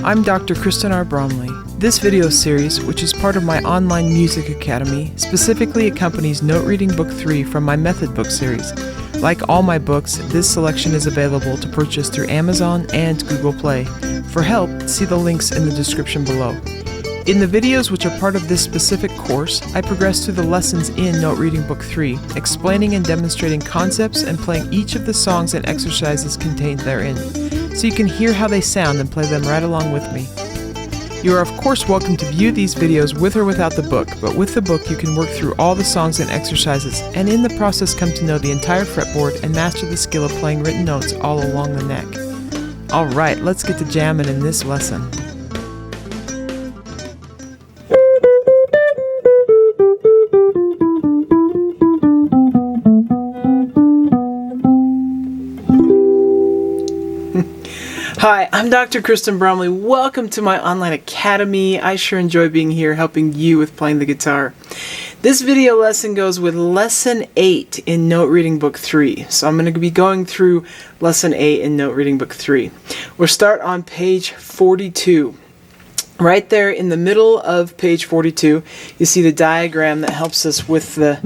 I'm Dr. Kristen R. Bromley. This video series, which is part of my online music academy, specifically accompanies Note Reading Book 3 from my Method book series. Like all my books, this selection is available to purchase through Amazon and Google Play. For help, see the links in the description below. In the videos which are part of this specific course, I progress through the lessons in Note Reading Book 3, explaining and demonstrating concepts and playing each of the songs and exercises contained therein, so you can hear how they sound and play them right along with me. You are of course welcome to view these videos with or without the book, but with the book you can work through all the songs and exercises, and in the process come to know the entire fretboard and master the skill of playing written notes all along the neck. Alright, let's get to jamming in this lesson. Hi, I'm Dr. Kristen Bromley. Welcome to my online academy. I sure enjoy being here helping you with playing the guitar. This video lesson goes with Lesson 8 in Note Reading Book 3. So I'm going to be going through Lesson 8 in Note Reading Book 3. We'll start on page 42. Right there in the middle of page 42, you see the diagram that helps us with the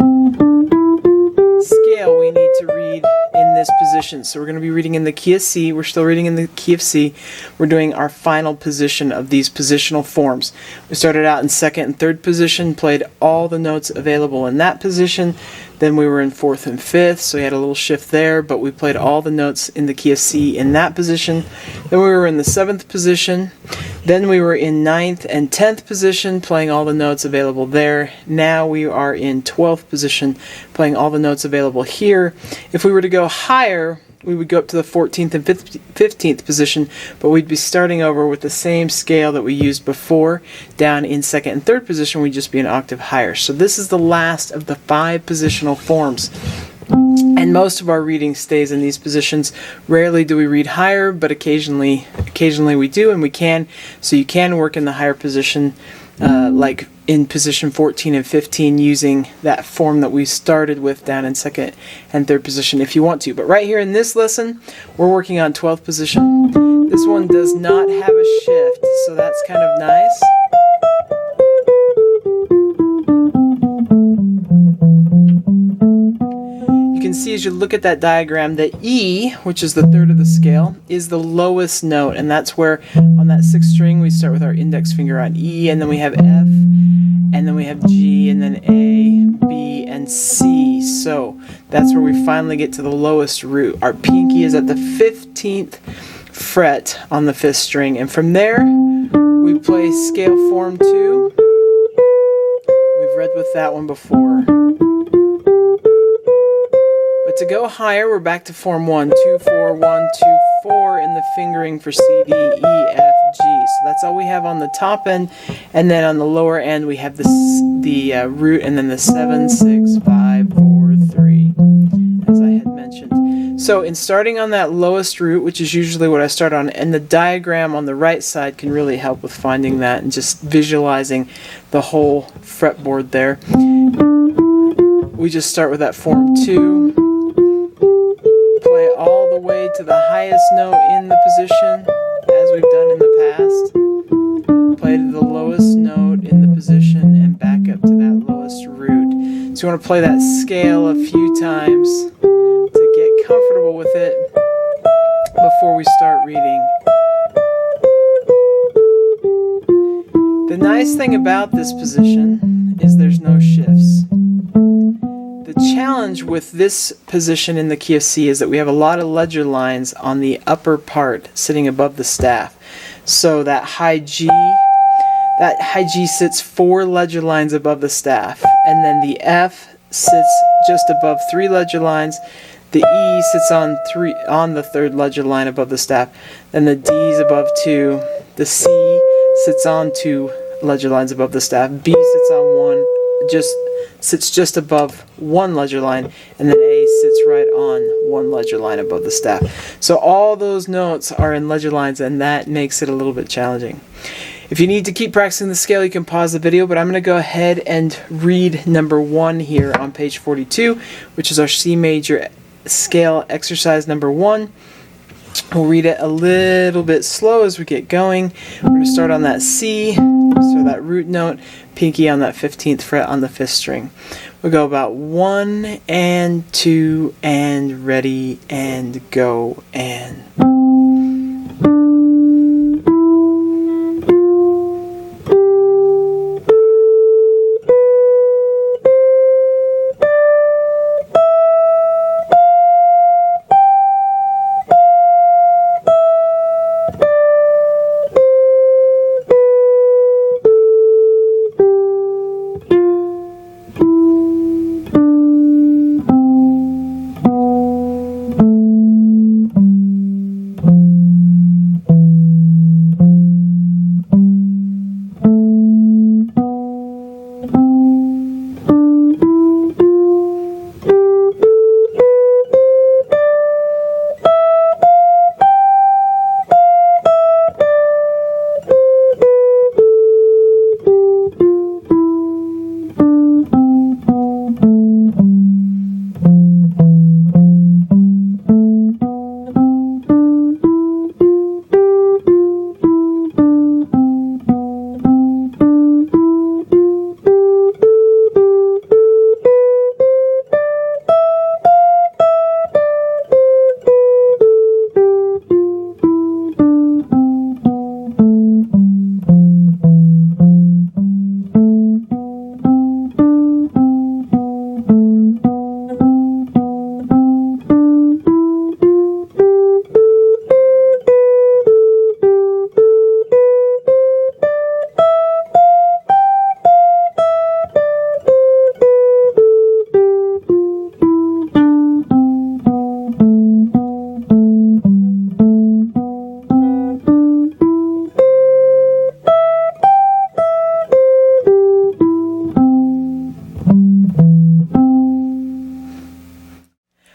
scale we need to read in this position. So we're going to be reading in the key of C. We're still reading in the key of C. We're doing our final position of these positional forms. We started out in second and third position, played all the notes available in that position. Then we were in fourth and fifth, so we had a little shift there, but we played all the notes in the key of C in that position. Then we were in the seventh position. Then we were in ninth and 10th position, playing all the notes available there. Now we are in 12th position, playing all the notes available here. If we were to go higher, we would go up to the 14th and 15th position, but we'd be starting over with the same scale that we used before. Down in second and third position, we'd just be an octave higher. So this is the last of the 5 positional forms. And most of our reading stays in these positions. Rarely do we read higher, but occasionally we do, and we can. So you can work in the higher position, like in position 14 and 15, using that form that we started with down in second and third position if you want to. But right here in this lesson, we're working on 12th position. This one does not have a shift, so that's kind of nice. You can see as you look at that diagram that E, which is the third of the scale, is the lowest note, and that's where on that 6th string we start with our index finger on E, and then we have F, and then we have G, and then A, B, and C. So that's where we finally get to the lowest root. Our pinky is at the 15th fret on the 5th string, and from there we play scale form 2. We've read with that one before. But to go higher, we're back to form 1, 2, 4, 1, 2, 4 in the fingering for C, D, E, F, G. So that's all we have on the top end, and then on the lower end we have the root, and then the 7, 6, 5, 4, 3, as I had mentioned. So in starting on that lowest root, which is usually what I start on, and the diagram on the right side can really help with finding that and just visualizing the whole fretboard there. We just start with that form 2. Play all the way to the highest note in the position, as we've done in the past. Play to the lowest note in the position and back up to that lowest root. So you want to play that scale a few times to get comfortable with it before we start reading. The nice thing about this position is there's no shifts. The challenge with this position in the key of C is that we have a lot of ledger lines on the upper part sitting above the staff. So that high G sits 4 ledger lines above the staff, and then the F sits just above 3 ledger lines. The E sits on the 3rd ledger line above the staff, then the D is above 2. The C sits on 2 ledger lines above the staff. B sits on 1, sits just above 1 ledger line, and then A sits right on 1 ledger line above the staff. So all those notes are in ledger lines, and that makes it a little bit challenging. If you need to keep practicing the scale, you can pause the video, but I'm going to go ahead and read number 1 here on page 42, which is our C major scale exercise number 1. We'll read it a little bit slow as we get going. We're going to start on that C, so that root note, pinky on that 15th fret on the 5th string. We'll go about 1 and 2 and ready and go and.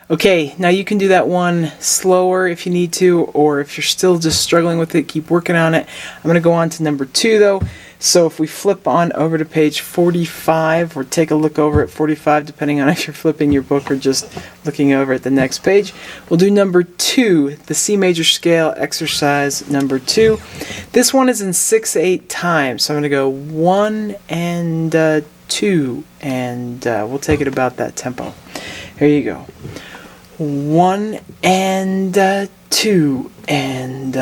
Okay, now you can do that one slower if you need to, or if you're still just struggling with it, keep working on it. I'm going to go on to number 2 though. So if we flip on over to page 45, or take a look over at 45, depending on if you're flipping your book or just looking over at the next page, we'll do number 2, the C major scale exercise number 2. This one is in 6/8 time, so I'm going to go 1 and 2, and we'll take it about that tempo. Here you go. 1 and 2 and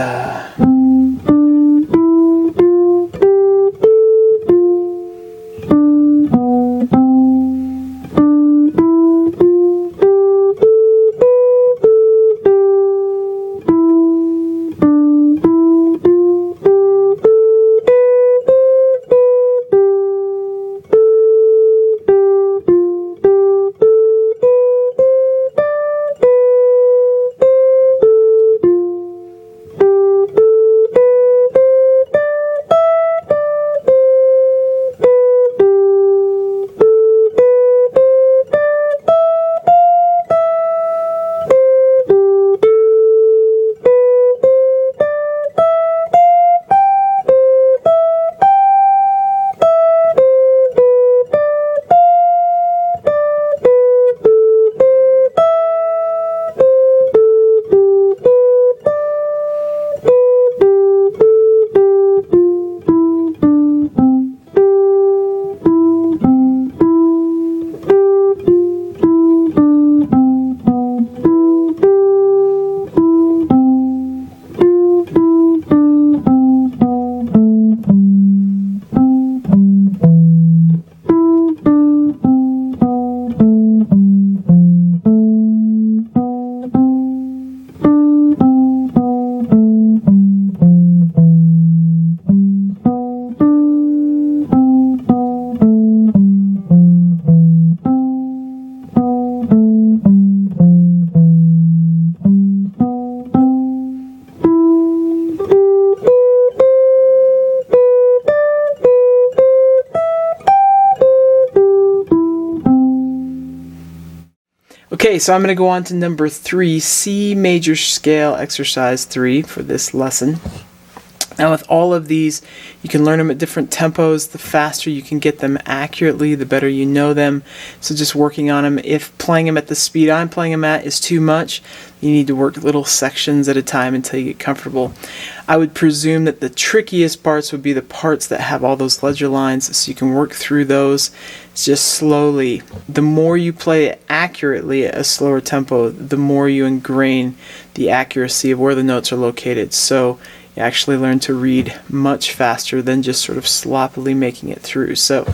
Okay, so I'm going to go on to number 3, C major scale exercise 3 for this lesson. Now with all of these, you can learn them at different tempos. The faster you can get them accurately, the better you know them. So just working on them. If playing them at the speed I'm playing them at is too much, you need to work little sections at a time until you get comfortable. I would presume that the trickiest parts would be the parts that have all those ledger lines, so you can work through those just slowly. The more you play it accurately at a slower tempo, the more you ingrain the accuracy of where the notes are located. So you actually learn to read much faster than just sort of sloppily making it through. So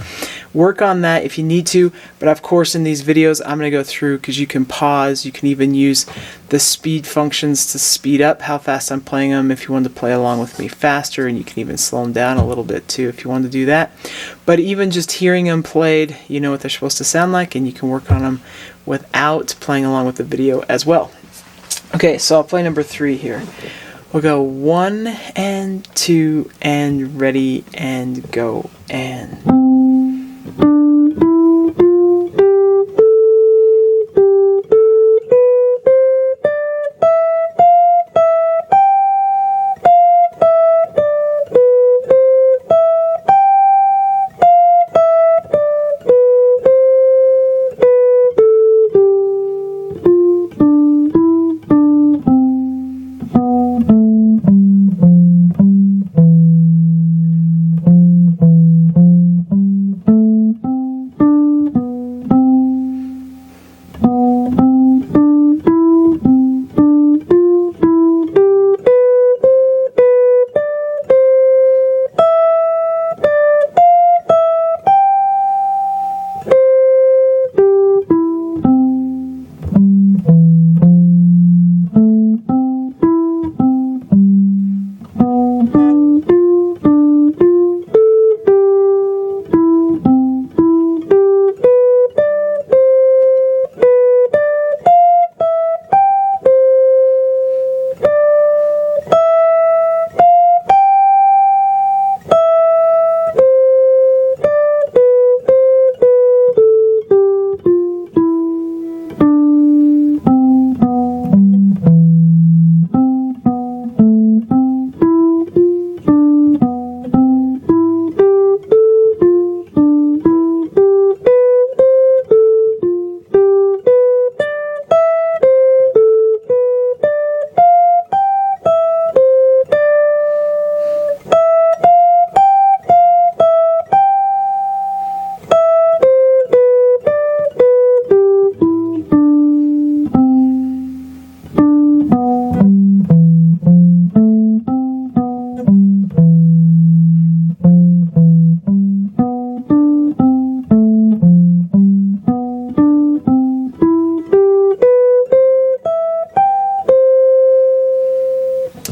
work on that if you need to, but of course in these videos I'm going to go through, because you can pause, you can even use the speed functions to speed up how fast I'm playing them if you want to play along with me faster, and you can even slow them down a little bit too if you want to do that. But even just hearing them played, you know what they're supposed to sound like, and you can work on them without playing along with the video as well. Okay, so I'll play number 3 here. We'll go 1 and 2 and ready and go and.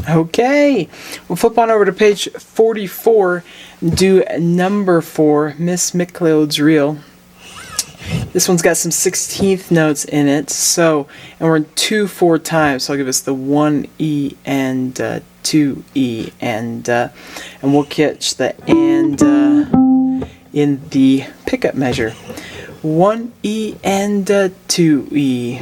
Okay, we'll flip on over to page 44 and do number 4, Miss McLeod's Reel. This one's got some 16th notes in it, so, and we're in 2/4 time, so I'll give us the 1 E and 2 E, and we'll catch the and in the pickup measure. 1 E and 2 E.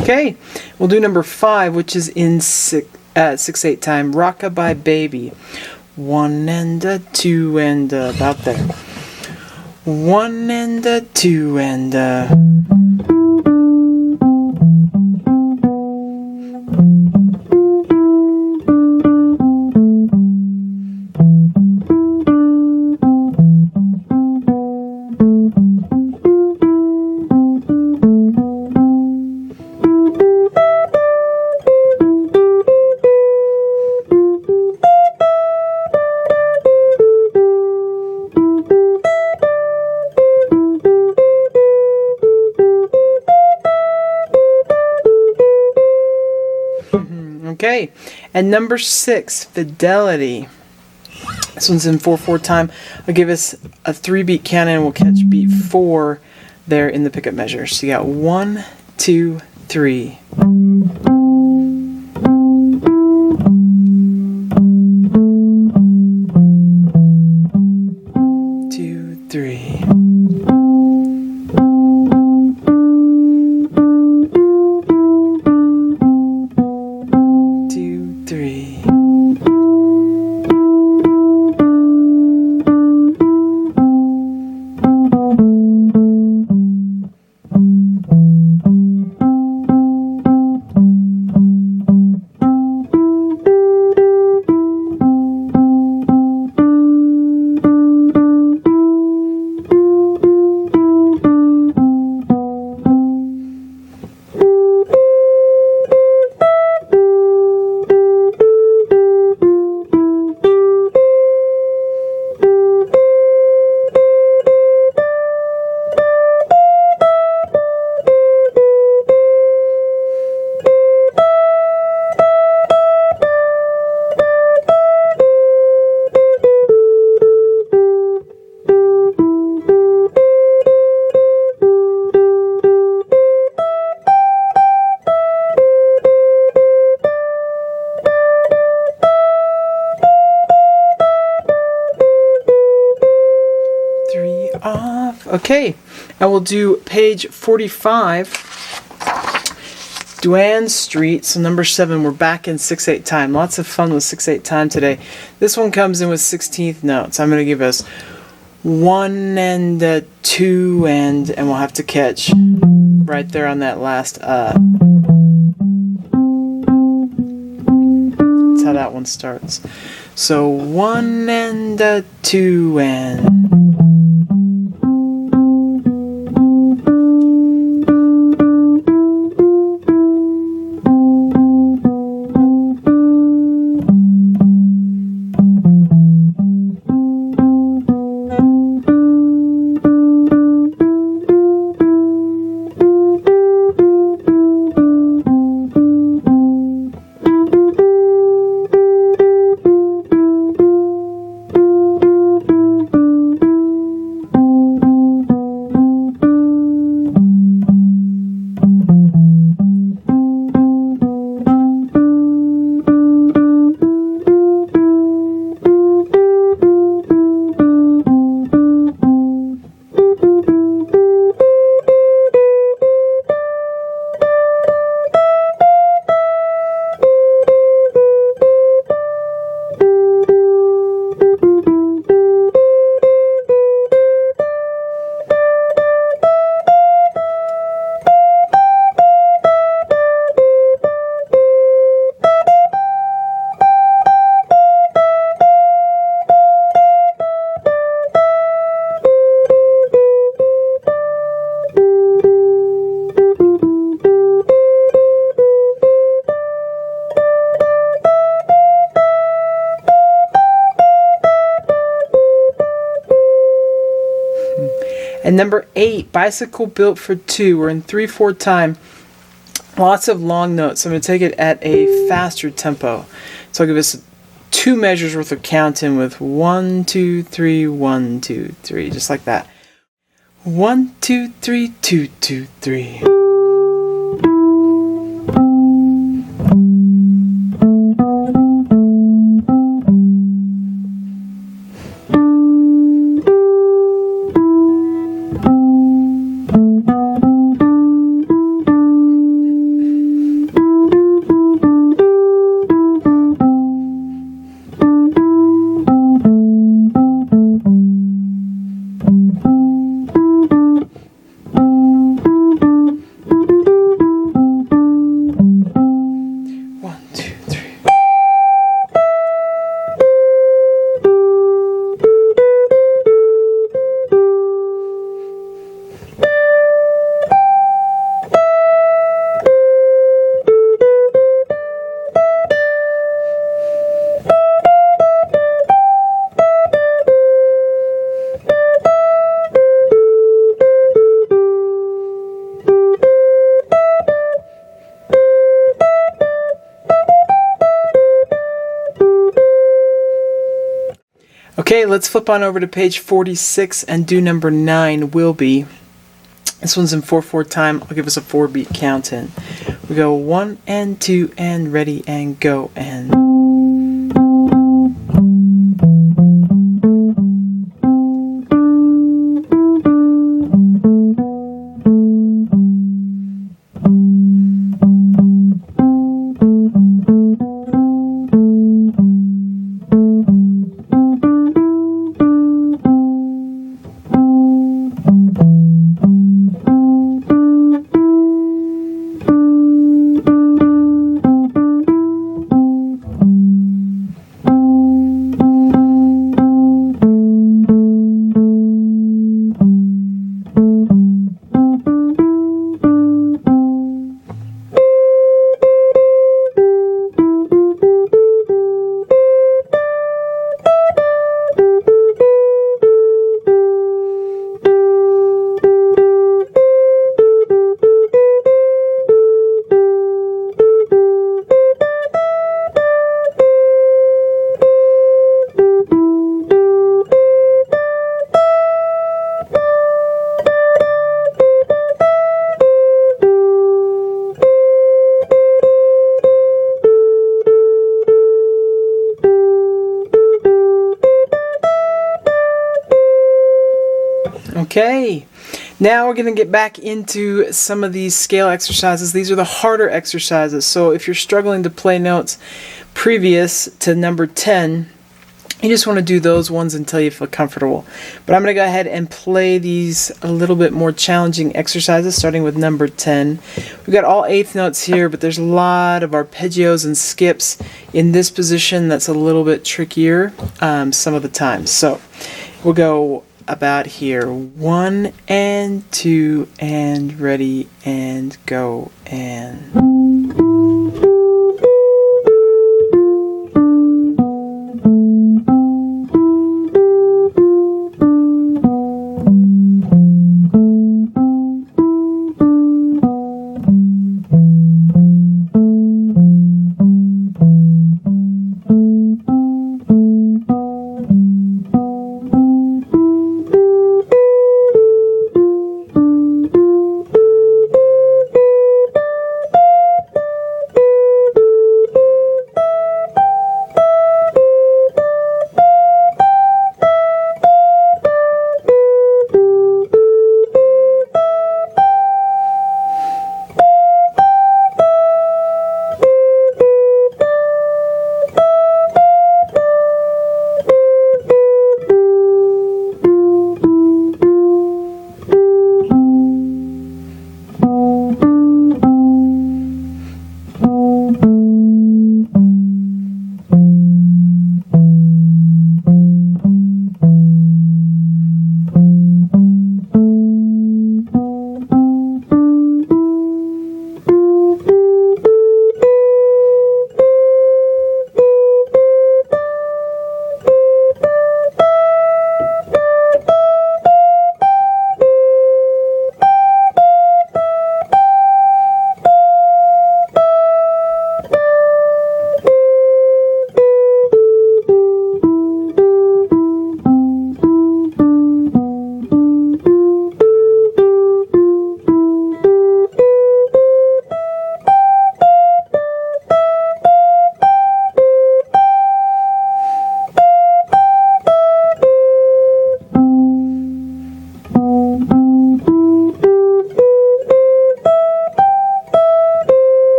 Okay, we'll do number 5, which is in 6/8 time. Rockabye Baby. 1 and 2 and about there. 1 and 2 and Okay, and number 6, fidelity. This one's in 4/4 time. I'll give us a 3-beat count and we'll catch beat 4 there in the pickup measure. So you got 1, 2, 3. 2, 3. 2, 3. 3 off. Okay, and we'll do page 45, Duane Street. So number 7, we're back in 6/8 time. Lots of fun with 6/8 time today. This one comes in with 16th notes. I'm going to give us 1 and 2 and we'll have to catch right there on that last That's how that one starts. So 1 and 2 and And number 8, bicycle built for 2. We're in 3/4 time. Lots of long notes. I'm going to take it at a faster tempo. So I'll give us 2 measures worth of counting with 1, 2, 3, 1, 2, 3, just like that. 1, 2, 3, 2, 2, 3. Okay, let's flip on over to page 46 and do number 9 will be. This one's in 4/4 time. I'll give us a 4-beat count in. We go 1 and 2 and ready and go and. Okay, now we're going to get back into some of these scale exercises. These are the harder exercises, so if you're struggling to play notes previous to number 10, you just want to do those ones until you feel comfortable. But I'm going to go ahead and play these a little bit more challenging exercises, starting with number 10. We've got all eighth notes here, but there's a lot of arpeggios and skips in this position that's a little bit trickier some of the time. So we'll go about here. 1 and 2 and ready and go and.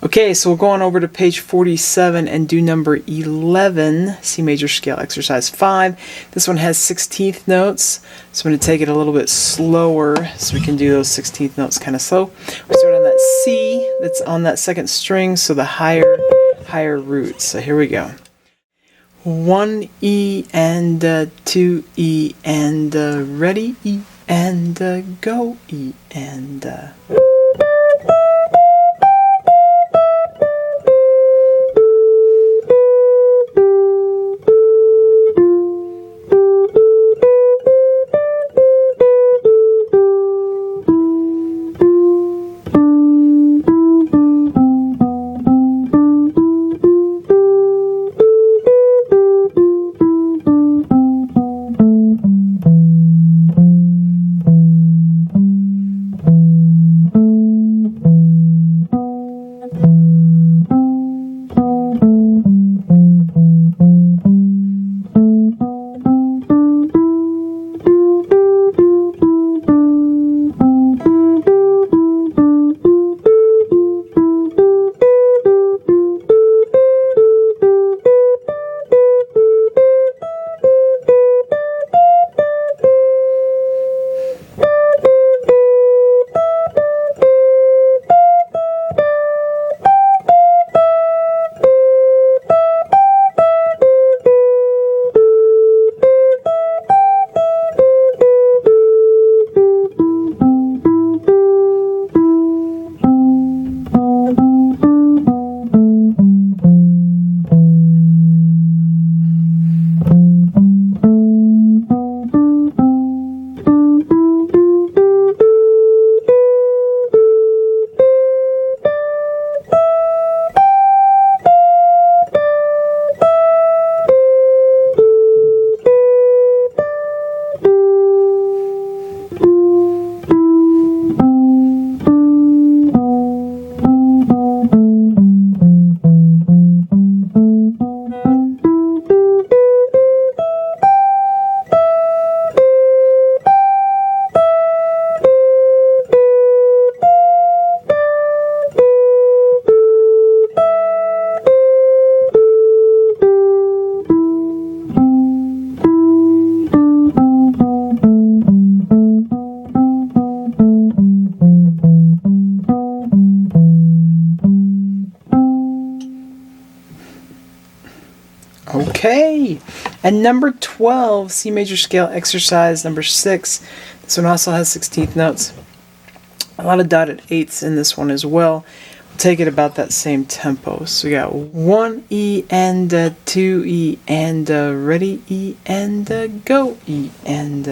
Okay, so we'll go on over to page 47 and do number 11, C major scale exercise 5. This one has 16th notes, so I'm going to take it a little bit slower so we can do those 16th notes kind of slow. We start on that C that's on that second string, so the higher root. So here we go. 1 E and 2 E and ready E and go E and And number 12, C major scale exercise number 6. This one also has 16th notes. A lot of dotted 8ths in this one as well. We'll take it about that same tempo. So we got 1 E and 2 E and ready, E and go, E and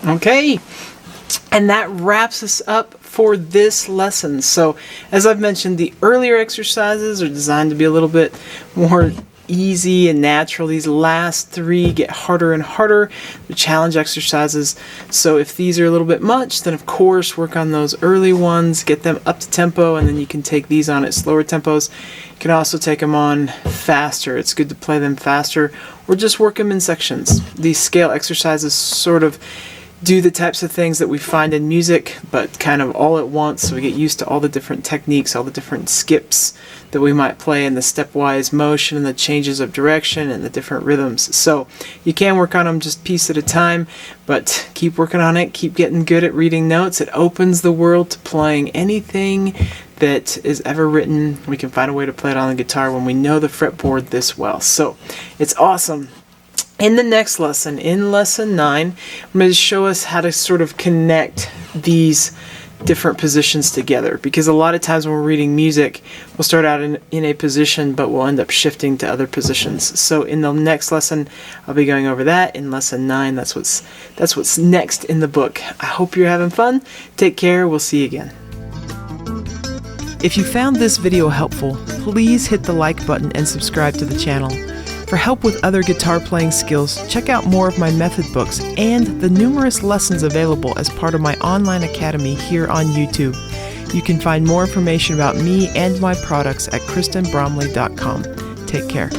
Okay, and that wraps us up for this lesson. So, as I've mentioned, the earlier exercises are designed to be a little bit more easy and natural. These last 3 get harder and harder. They're challenge exercises. So if these are a little bit much, then of course work on those early ones, get them up to tempo, and then you can take these on at slower tempos. You can also take them on faster. It's good to play them faster, or just work them in sections. These scale exercises sort of do the types of things that we find in music, but kind of all at once, so we get used to all the different techniques, all the different skips that we might play, and the stepwise motion, and the changes of direction, and the different rhythms. So you can work on them just piece at a time, but keep working on it, keep getting good at reading notes. It opens the world to playing anything that is ever written. We can find a way to play it on the guitar when we know the fretboard this well. So it's awesome. In the next lesson, in lesson 9, I'm going to show us how to sort of connect these different positions together, because a lot of times when we're reading music, we'll start out in a position, but we'll end up shifting to other positions. So in the next lesson, I'll be going over that. In lesson 9, that's what's next in the book. I hope you're having fun. Take care. We'll see you again. If you found this video helpful, please hit the like button and subscribe to the channel. For help with other guitar playing skills, check out more of my method books and the numerous lessons available as part of my online academy here on YouTube. You can find more information about me and my products at kristenbromley.com. Take care.